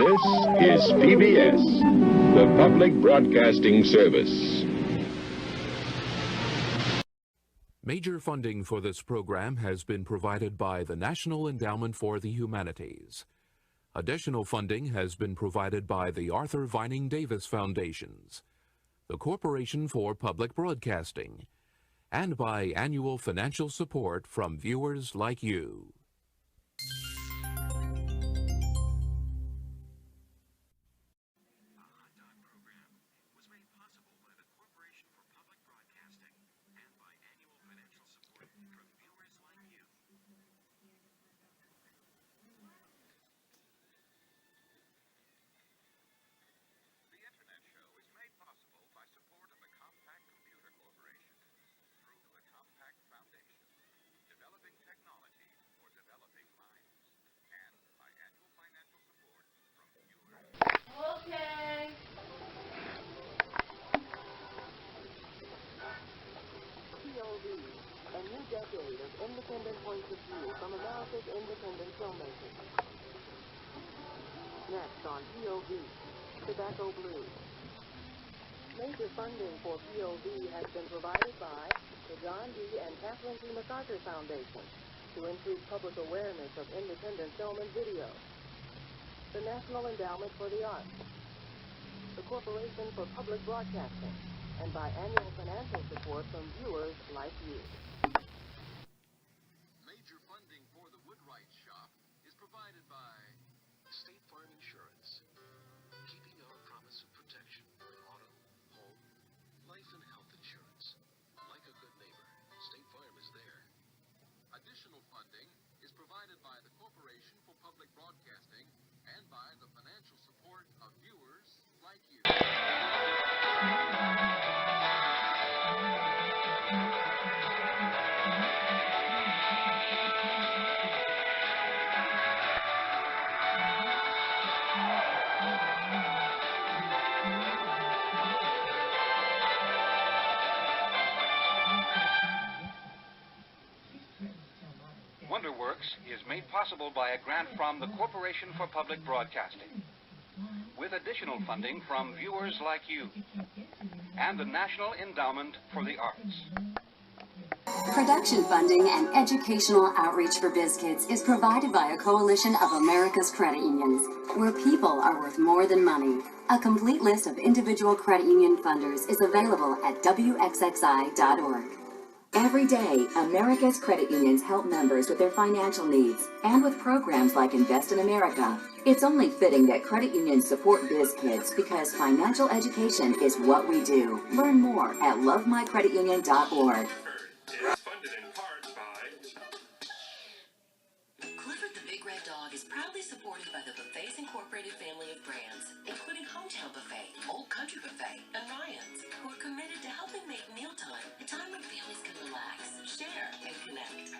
This is PBS, the Public Broadcasting Service. Major funding for this program has been provided by the National Endowment for the Humanities. Additional funding has been provided by the Arthur Vining Davis Foundations, the Corporation for Public Broadcasting, and by annual financial support from viewers like you. A new decade of independent points of view from America's independent filmmakers. Next on POV, Tobacco Blues. Major funding for POV has been provided by the John D. and Kathleen T. MacArthur Foundation to improve public awareness of independent film and video, the National Endowment for the Arts, the Corporation for Public Broadcasting, and by annual financial support from viewers like you. Major funding for the Woodwright Shop is provided by State Farm Insurance, keeping our promise of protection with auto, home, life and health insurance. Like a good neighbor, State Farm is there. Additional funding is provided by the Corporation for Public Broadcasting and by the financial support of viewers like you. WonderWorks is made possible by a grant from the Corporation for Public Broadcasting, with additional funding from viewers like you, and the National Endowment for the Arts. Production funding and educational outreach for BizKids is provided by a coalition of America's credit unions, where people are worth more than money. A complete list of individual credit union funders is available at wxxi.org. Every day, America's credit unions help members with their financial needs, and with programs like Invest in America. It's only fitting that credit unions support BizKids because financial education is what we do. Learn more at lovemycreditunion.org. Is funded in part by Clifford the Big Red Dog is proudly supported by the Buffets Incorporated family of brands, including Hometown Buffet, Old Country Buffet, and Ryan's, who are committed to helping make mealtime a time when families can relax, share, and connect.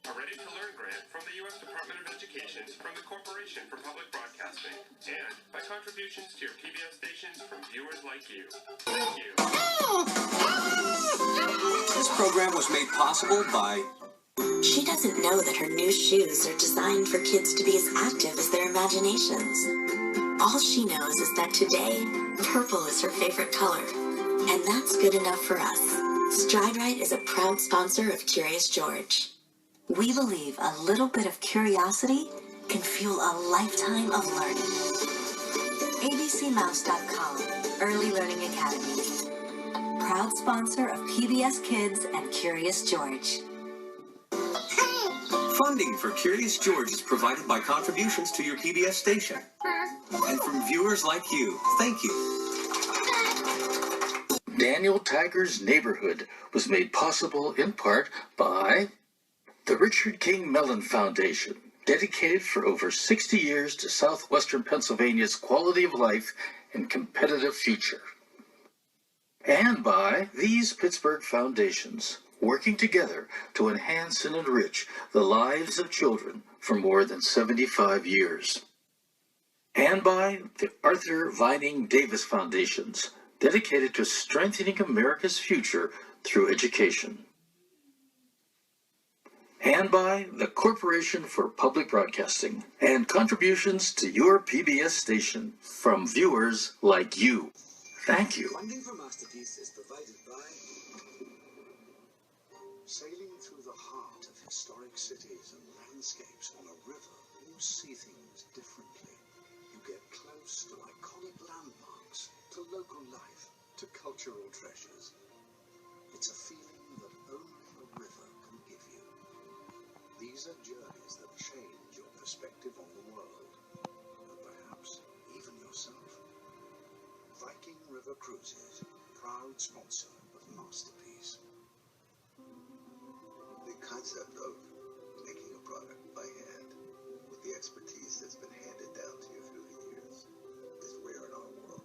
A Ready to Learn grant from the U.S. Department of Education from the Corporation for Public Broadcasting, and by contributions to your PBS stations from viewers like you. Thank you. This program was made possible by... She doesn't know that her new shoes are designed for kids to be as active as their imaginations. All she knows is that today, purple is her favorite color. And that's good enough for us. Stride Right is a proud sponsor of Curious George. We believe a little bit of curiosity can fuel a lifetime of learning. ABCmouse.com, Early Learning Academy. Proud sponsor of PBS Kids and Curious George. Funding for Curious George is provided by contributions to your PBS station. And from viewers like you. Thank you. Daniel Tiger's Neighborhood was made possible in part by the Richard King Mellon Foundation, dedicated for over 60 years to southwestern Pennsylvania's quality of life and competitive future. And by these Pittsburgh foundations, working together to enhance and enrich the lives of children for more than 75 years. And by the Arthur Vining Davis Foundations, dedicated to strengthening America's future through education. and by the Corporation for Public Broadcasting, and contributions to your PBS station from viewers like you. Thank you. Funding for Masterpiece is provided by sailing through the heart of historic cities and landscapes on a river. You see things differently. You get close to iconic landmarks, to local life, to cultural treasures. It's a feeling that only a river can give you. These are journeys that change your perspective on the world, and perhaps even yourself. Viking River Cruises, proud sponsor of Masterpiece. The concept of making a product by hand with the expertise that's been handed down to you through the years is rare in our world.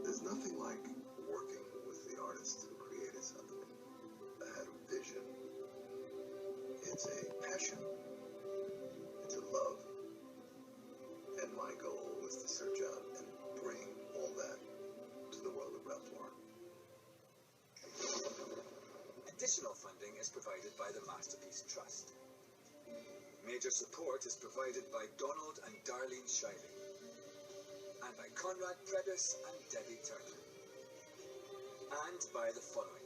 There's nothing like working with the artists who created something that had a vision. It's a passion. It's a love. And my goal was to search out and bring all that to the world of repertoire. Additional funding is provided by the Masterpiece Trust. Major support is provided by Donald and Darlene Shiley, and by Conrad Predis and Debbie Turner, and by the following.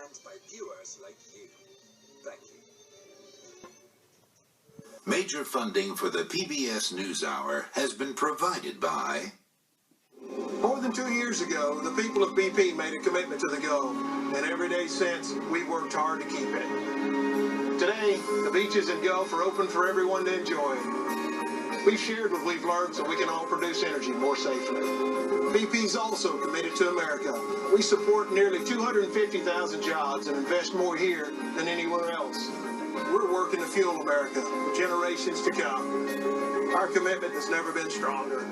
And by viewers like you. Thank you. Major funding for the PBS NewsHour has been provided by... More than 2 years ago, the people of BP made a commitment to the goal, and every day since, we've worked hard to keep it. Today, the beaches and Gulf are open for everyone to enjoy. We've shared what we've learned so we can all produce energy more safely. BP's also committed to America. We support nearly 250,000 jobs and invest more here than anywhere else. We're working to fuel America for generations to come. Our commitment has never been stronger.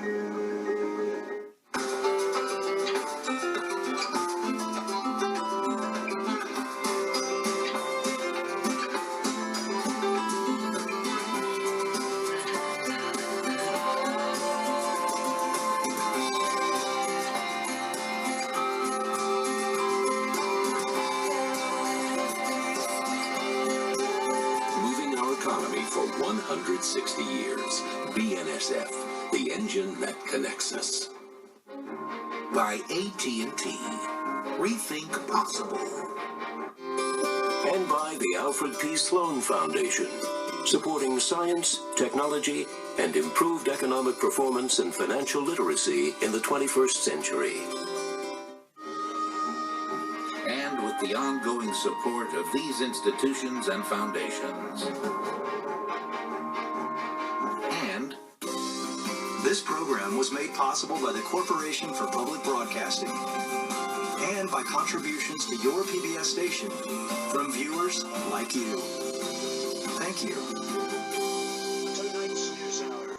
For 160 years, BNSF, the engine that connects us. By AT&T, Rethink Possible. And by the Alfred P. Sloan Foundation, supporting science, technology, and improved economic performance and financial literacy in the 21st century. And with the ongoing support of these institutions and foundations. This program was made possible by the Corporation for Public Broadcasting and by contributions to your PBS station from viewers like you. Thank you. Tonight's NewsHour.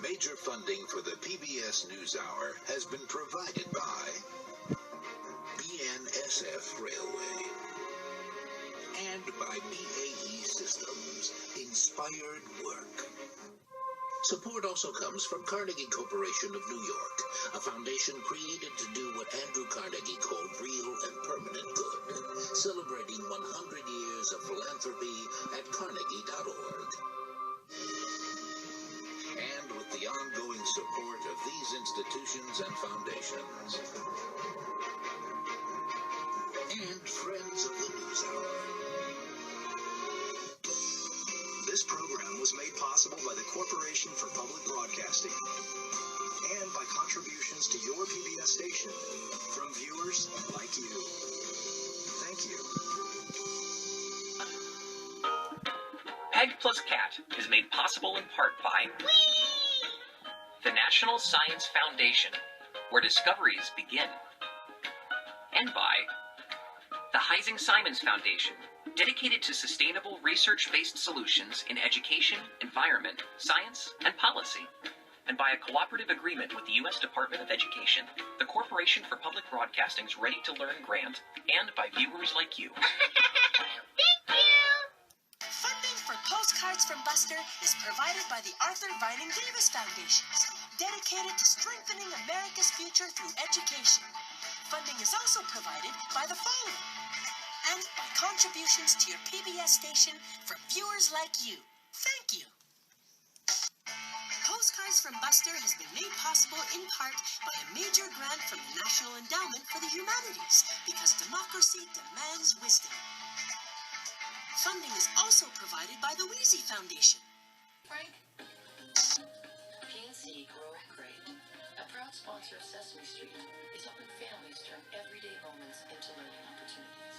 Major funding for the PBS NewsHour has been provided by BNSF Railway and by BAE Systems Inspired Work. Support also comes from Carnegie Corporation of New York, a foundation created to do what Andrew Carnegie called real and permanent good, celebrating 100 years of philanthropy at carnegie.org. And with the ongoing support of these institutions and foundations. And friends of the NewsHour. This program was made possible by the Corporation for Public Broadcasting and by contributions to your PBS station from viewers like you. Thank you. Peg Plus Cat is made possible in part by the National Science Foundation, where discoveries begin, and by the Heising-Simons Foundation, dedicated to sustainable research-based solutions in education, environment, science, and policy, and by a cooperative agreement with the U.S. Department of Education, the Corporation for Public Broadcasting's Ready to Learn grant, and by viewers like you. Thank you! Funding for Postcards from Buster is provided by the Arthur Vining Davis Foundation. dedicated to strengthening America's future through education. Funding is also provided by the following, and by contributions to your PBS station from viewers like you. Thank you. Postcards from Buster has been made possible in part by a major grant from the National Endowment for the Humanities, because democracy demands wisdom. Funding is also provided by the Wheezy Foundation. Frank? PNC Grow Great, a proud sponsor of Sesame Street, is helping families turn everyday moments into learning opportunities.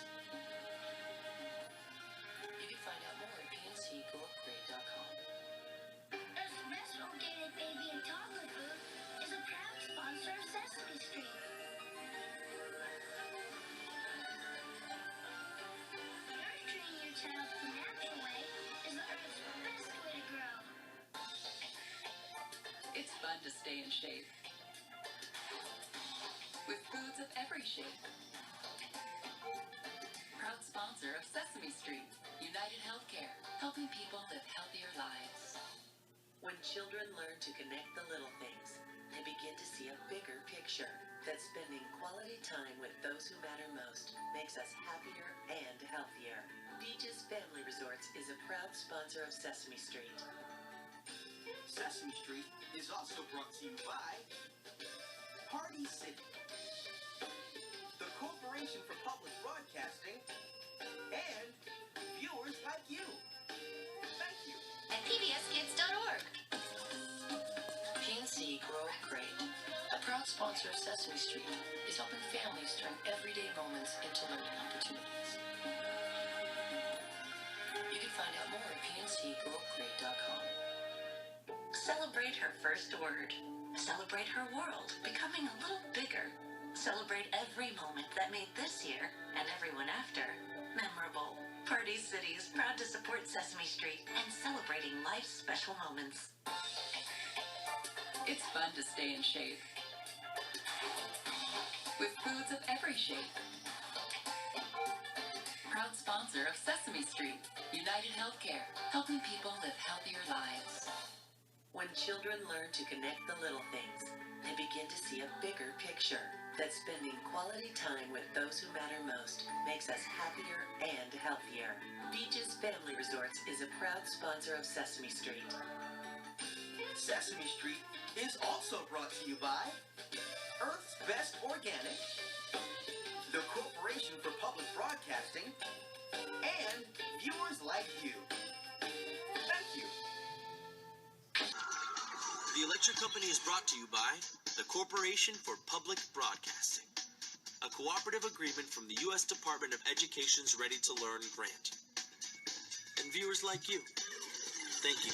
You can find out more at pncgrowupgrade.com. Best organic baby and toddler food is a proud sponsor of Sesame Street. Nurturing your child the natural way is the Earth's best way to grow. It's fun to stay in shape with foods of every shape. Proud sponsor of Sesame Street, United Healthcare, helping people live healthier lives. When children learn to connect the little things, they begin to see a bigger picture. That spending quality time with those who matter most makes us happier and healthier. Beaches Family Resorts is a proud sponsor of Sesame Street. Sesame Street is also brought to you by Party City, the Corporation for Public Broadcasting, and viewers like you. Thank you. And PBSKids.org. PNC Grow Great, a proud sponsor of Sesame Street, is helping families turn everyday moments into learning opportunities. You can find out more at pncgrowupgrade.com. Celebrate her first word. Celebrate her world becoming a little bigger. Celebrate every moment that made this year and everyone after memorable. Party City is proud to support Sesame Street and celebrating life's special moments. It's fun to stay in shape with foods of every shape. Proud sponsor of Sesame Street, United Healthcare, helping people live healthier lives. When children learn to connect the little things, they begin to see a bigger picture. That spending quality time with those who matter most makes us happier and healthier. Beaches Family Resorts is a proud sponsor of Sesame Street. Sesame Street is also brought to you by Earth's Best Organic, the Corporation for Public Broadcasting, and viewers like you. Thank you. The Electric Company is brought to you by the Corporation for Public Broadcasting, a cooperative agreement from the U.S. Department of Education's Ready to Learn grant, and viewers like you. Thank you.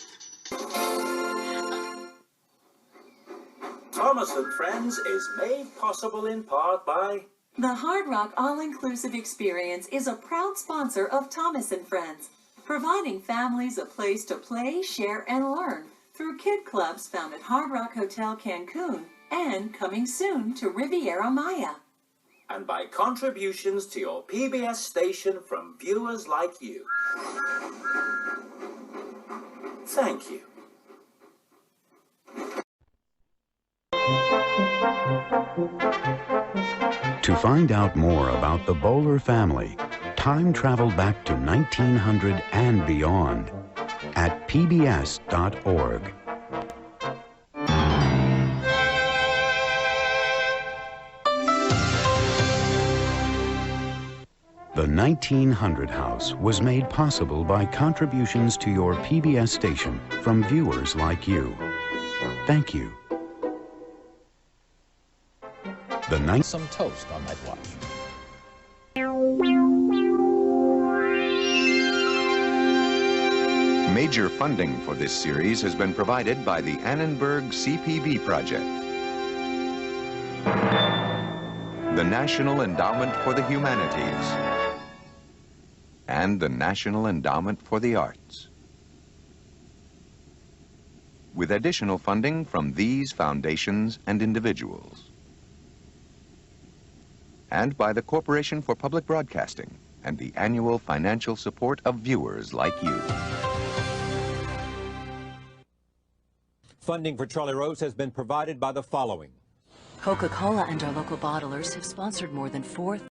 Thomas and Friends is made possible in part by... The Hard Rock All-Inclusive Experience is a proud sponsor of Thomas and Friends, providing families a place to play, share, and learn through kid clubs found at Hard Rock Hotel Cancun and coming soon to Riviera Maya. And by contributions to your PBS station from viewers like you. Thank you. To find out more about the Bowler family, time travel back to 1900 and beyond at pbs.org. The 1900 House was made possible by contributions to your PBS station from viewers like you. Thank you. Some toast on that watch. Major funding for this series has been provided by the Annenberg CPB Project, the National Endowment for the Humanities, and the National Endowment for the Arts, with additional funding from these foundations and individuals, and by the Corporation for Public Broadcasting and the annual financial support of viewers like you. Funding for Charlie Rose has been provided by the following. Coca-Cola and our local bottlers have sponsored more than 4,000